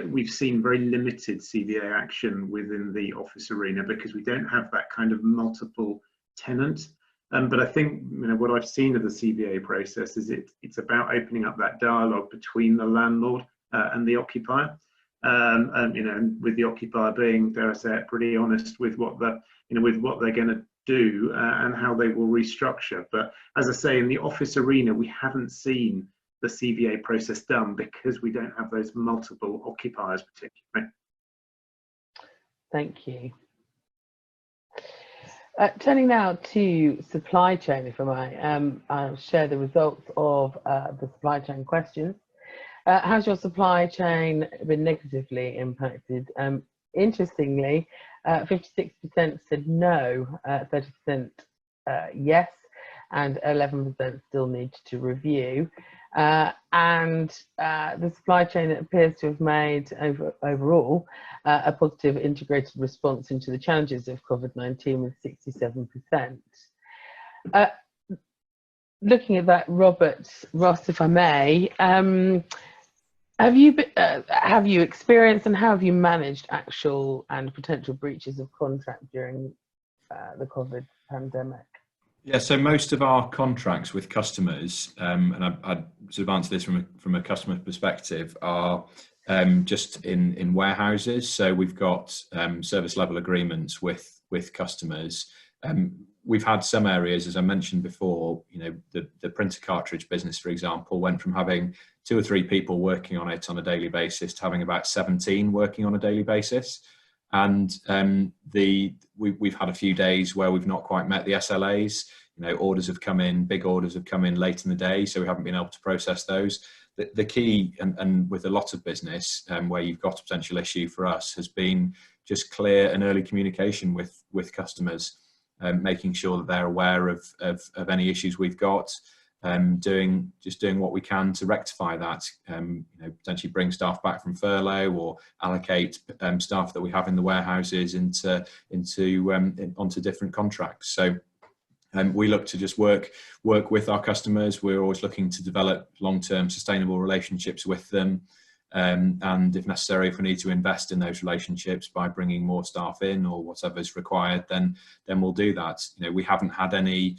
We've seen very limited CVA action within the office arena because we don't have that kind of multiple tenant. But I think what I've seen of the CVA process is it's about opening up that dialogue between the landlord and the occupier, and with the occupier being, dare I say it, pretty honest with what with what they're going to do and how they will restructure. But as I say, in the office arena, we haven't seen the CVA process done because we don't have those multiple occupiers particularly. Thank you. Turning now to supply chain, if I may, I'll share the results of the supply chain questions. Has your supply chain been negatively impacted? Interestingly, 56% said no, 30% yes, and 11% still need to review. And the supply chain appears to have made overall a positive integrated response into the challenges of COVID-19 with 67%. Looking at that, Ross, if I may, have you experienced and how have you managed actual and potential breaches of contract during the COVID pandemic? Yeah, so most of our contracts with customers, and I'd sort of answer this from a customer perspective, are just in warehouses. So we've got service level agreements with customers. We've had some areas, as I mentioned before, the printer cartridge business, for example, went from having 2 or 3 people working on it on a daily basis to having about 17 working on a daily basis. And we've had a few days where we've not quite met the SLAs. Orders have come in, big orders have come in late in the day, so we haven't been able to process those. The key, and with a lot of business where you've got a potential issue for us, has been just clear and early communication with customers, making sure that they're aware of any issues we've got, doing what we can to rectify that, potentially bring staff back from furlough or allocate staff that we have in the warehouses onto different contracts. So we look to just work with our customers. We're always looking to develop long-term sustainable relationships with them. and if necessary, if we need to invest in those relationships by bringing more staff in or whatever is required, then we'll do that. You know, we haven't had any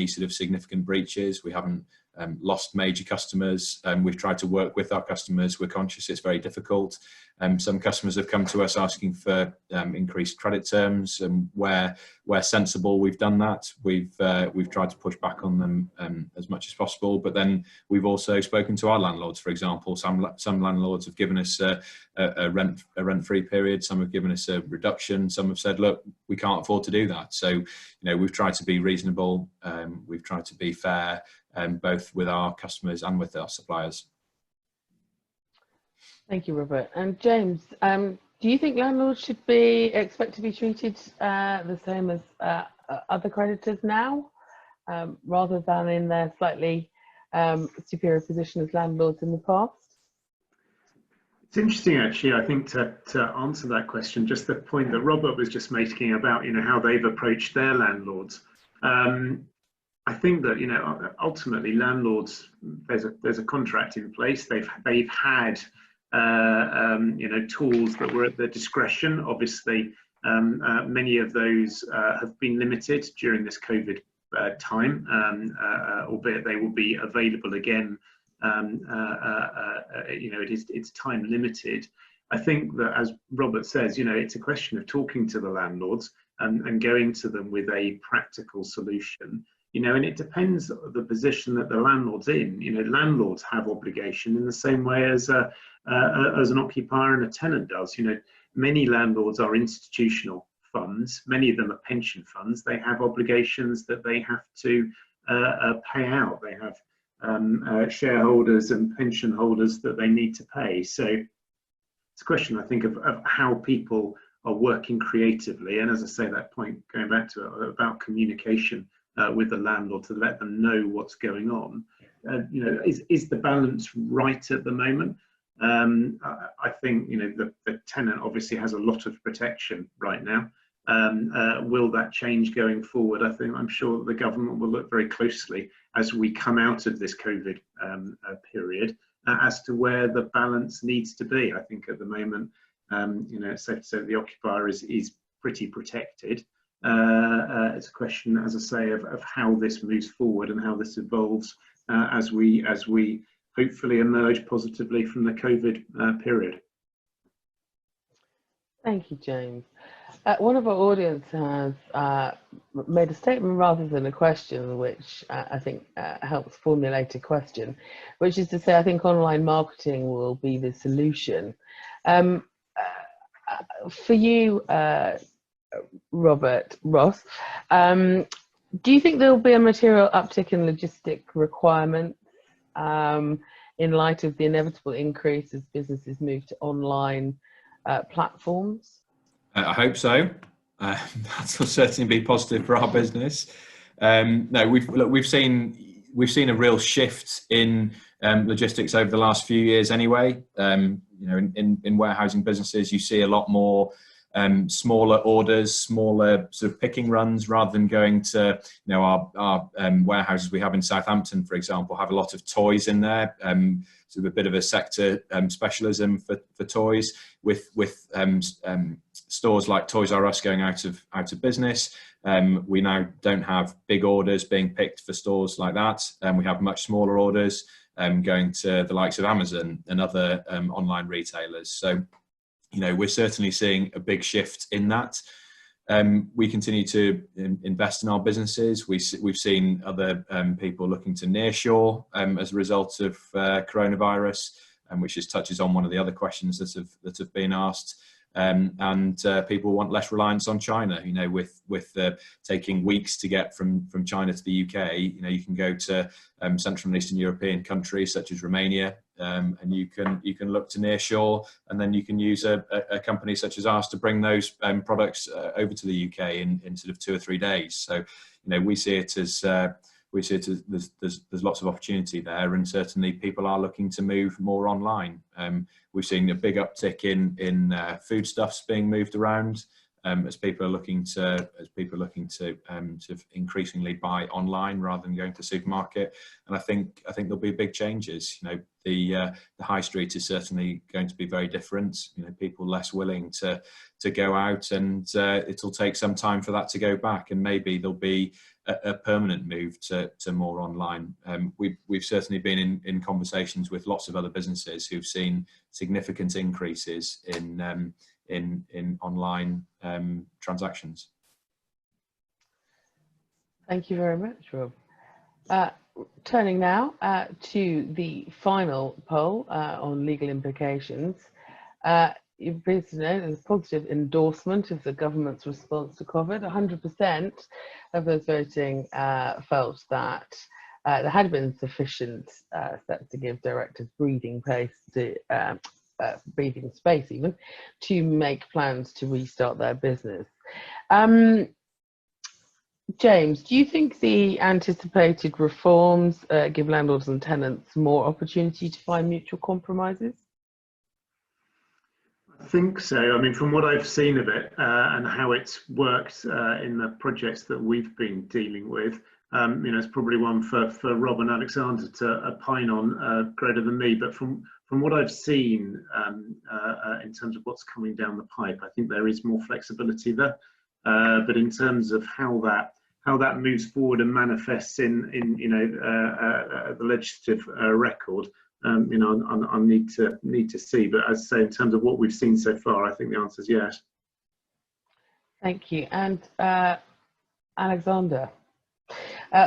sort of significant breaches. We haven't lost major customers. We've tried to work with our customers. We're conscious it's very difficult. Some customers have come to us asking for increased credit terms, and where sensible, we've done that. We've tried to push back on them as much as possible. But then we've also spoken to our landlords. For example, some landlords have given us a rent-free period. Some have given us a reduction. Some have said, look, we can't afford to do that. So, you know, we've tried to be reasonable. We've tried to be fair, both with our customers and with our suppliers. Thank you, Robert. And James, do you think landlords should expect to be treated the same as other creditors now, rather than in their slightly superior position as landlords in the past? It's interesting, actually, I think, to answer that question, just the point that Robert was just making about, you know, how they've approached their landlords. I think that, you know, ultimately landlords, there's a contract in place. They've had you know, tools that were at their discretion. Obviously, many of those have been limited during this COVID time, albeit they will be available again. You know, it's time limited. I think that, as Robert says, you know, it's a question of talking to the landlords and going to them with a practical solution. You know, and it depends on the position that the landlord's in. You know, landlords have obligation in the same way as an occupier and a tenant does. You know, many landlords are institutional funds. Many of them are pension funds. They have obligations that they have to pay out. They have shareholders and pension holders that they need to pay. So it's a question, I think, of how people are working creatively. And as I say, that point, going back to it, about communication with the landlord to let them know what's going on. You know, is the balance right at the moment? I think, you know, the tenant obviously has a lot of protection right now. Will that change going forward? I'm sure the government will look very closely as we come out of this COVID period as to where the balance needs to be. I think at the moment, you know, it's safe to say that the occupier is pretty protected. It's a question, as I say, of how this moves forward and how this evolves as we hopefully emerge positively from the COVID period. Thank you, James. One of our audience has made a statement rather than a question, which I think helps formulate a question, which is to say, I think online marketing will be the solution. For you, Robert Ross, do you think there will be a material uptick in logistic requirements in light of the inevitable increase as businesses move to online platforms? I hope so. That will certainly be positive for our business. No, we've seen a real shift in logistics over the last few years anyway. You know, in warehousing businesses, you see a lot more smaller orders, smaller sort of picking runs, rather than going to, you know, our warehouses we have in Southampton, for example, have a lot of toys in there. Sort of a bit of a sector specialism for toys, with stores like Toys R Us going out of business. We now don't have big orders being picked for stores like that, and we have much smaller orders going to the likes of Amazon and other online retailers. So, you know, we're certainly seeing a big shift in that. We continue to invest in our businesses. We've seen other people looking to nearshore as a result of coronavirus, which just touches on one of the other questions that have been asked. And people want less reliance on China. You know, with taking weeks to get from China to the UK, you know, you can go to Central and Eastern European countries such as Romania, and you can look to nearshore, and then you can use a company such as ours to bring those products over to the UK in sort of 2 or 3 days. So, you know, we see it as there's lots of opportunity there, and certainly people are looking to move more online. We've seen a big uptick in foodstuffs being moved around. as people are looking to increasingly buy online rather than going to the supermarket. And I think there'll be big changes. You know, the high street is certainly going to be very different. You know, people less willing to go out, and it'll take some time for that to go back, and maybe there'll be a permanent move to more online. We've certainly been in conversations with lots of other businesses who've seen significant increases in online transactions. Thank you very much, Rob. Turning now to the final poll on legal implications. You've previously known as positive endorsement of the government's response to COVID. 100% of those voting felt that there had been sufficient steps to give directors breathing space even to make plans to restart their business. James, do you think the anticipated reforms give landlords and tenants more opportunity to find mutual compromises? I think so. I mean, from what I've seen of it and how it's worked in the projects that we've been dealing with, you know, it's probably one for Rob and Alexander to opine on greater than me. But from what I've seen in terms of what's coming down the pipe, I think there is more flexibility there. But in terms of how that moves forward and manifests in you know the legislative record, you know, I need to see. But as I say, in terms of what we've seen so far, I think the answer is yes. Thank you. And Alexander,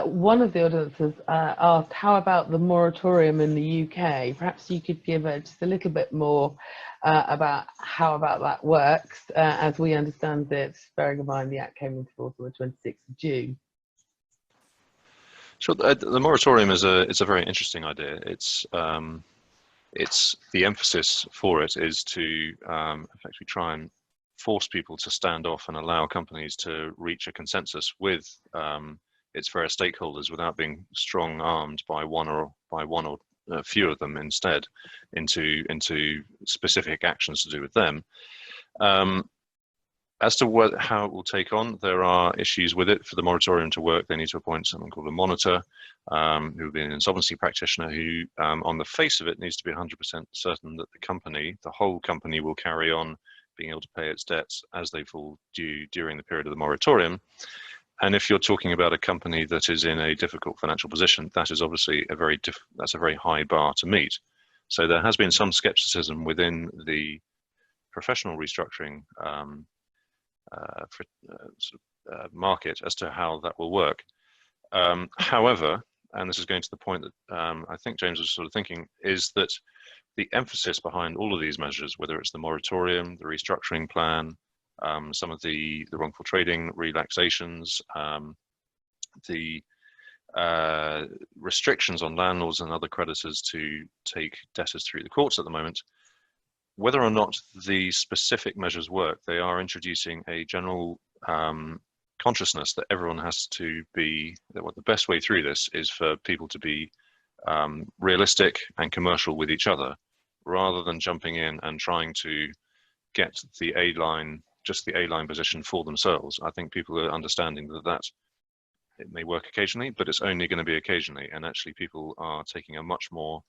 one of the audiences asked, how about the moratorium in the UK? Perhaps you could give just a little bit more about how that works, as we understand it, bearing in mind the Act came into force on the 26th of June. Sure. The moratorium is a very interesting idea. It's the emphasis for it is to effectively try and force people to stand off and allow companies to reach a consensus with its various stakeholders without being strong-armed by one or a few of them instead into specific actions to do with them. As to how it will take on, there are issues with it. For the moratorium to work, they need to appoint someone called a monitor, who will be an insolvency practitioner who, on the face of it, needs to be 100% certain that the whole company will carry on being able to pay its debts as they fall due during the period of the moratorium. And if you're talking about a company that is in a difficult financial position, that is obviously a very high bar to meet. So there has been some skepticism within the professional restructuring market as to how that will work. However, and this is going to the point that I think James was sort of thinking, is that the emphasis behind all of these measures, whether it's the moratorium, the restructuring plan, some of the wrongful trading relaxations, the restrictions on landlords and other creditors to take debtors through the courts at the moment, whether or not the specific measures work, they are introducing a general consciousness that everyone has to be, that the best way through this is for people to be realistic and commercial with each other, rather than jumping in and trying to get the A-line, just the A-line position for themselves. I think people are understanding that it may work occasionally, but it's only going to be occasionally, and actually people are taking a much more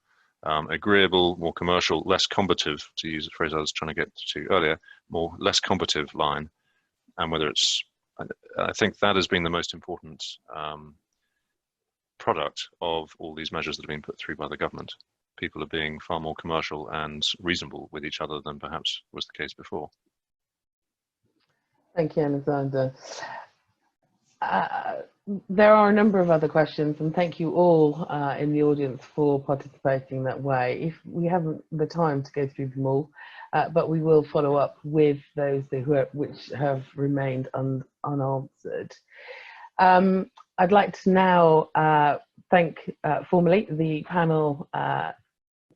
agreeable, more commercial, less combative, to use a phrase I was trying to get to earlier, less combative line. And whether it's, I think that has been the most important product of all these measures that have been put through by the government. People are being far more commercial and reasonable with each other than perhaps was the case before. Thank you, Alexander. There are a number of other questions, and thank you all in the audience for participating that way. If we haven't the time to go through them all, but we will follow up with those which have remained unanswered. I'd like to now thank formally the panel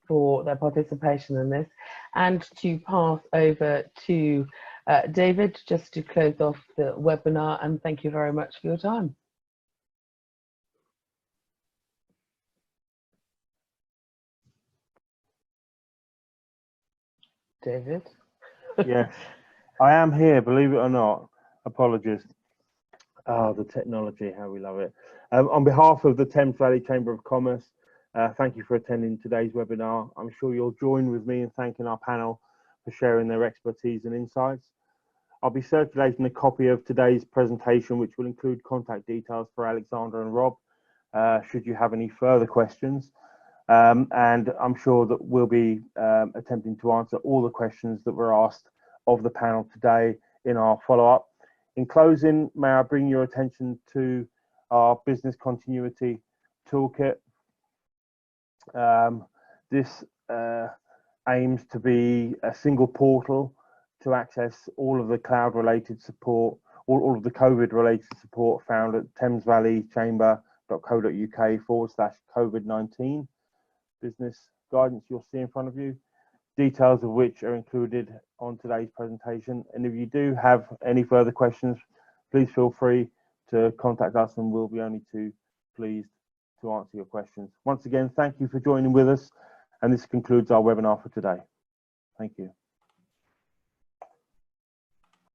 for their participation in this, and to pass over to David just to close off the webinar, and thank you very much for your time. David? Yes, I am here, believe it or not. Apologies. Oh, the technology, how we love it. On behalf of the Thames Valley Chamber of Commerce, thank you for attending today's webinar. I'm sure you'll join with me in thanking our panel for sharing their expertise and insights. I'll be circulating a copy of today's presentation, which will include contact details for Alexander and Rob, should you have any further questions. And I'm sure that we'll be attempting to answer all the questions that were asked of the panel today in our follow-up. In closing, may I bring your attention to our business continuity toolkit. This aims to be a single portal to access all of the cloud-related support, all of the COVID-related support found at thamesvalleychamber.co.uk/COVID-19 business guidance you'll see in front of you, details of which are included on today's presentation. And if you do have any further questions, please feel free to contact us and we'll be only too pleased to answer your questions. Once again, thank you for joining with us, and this concludes our webinar for today. Thank you.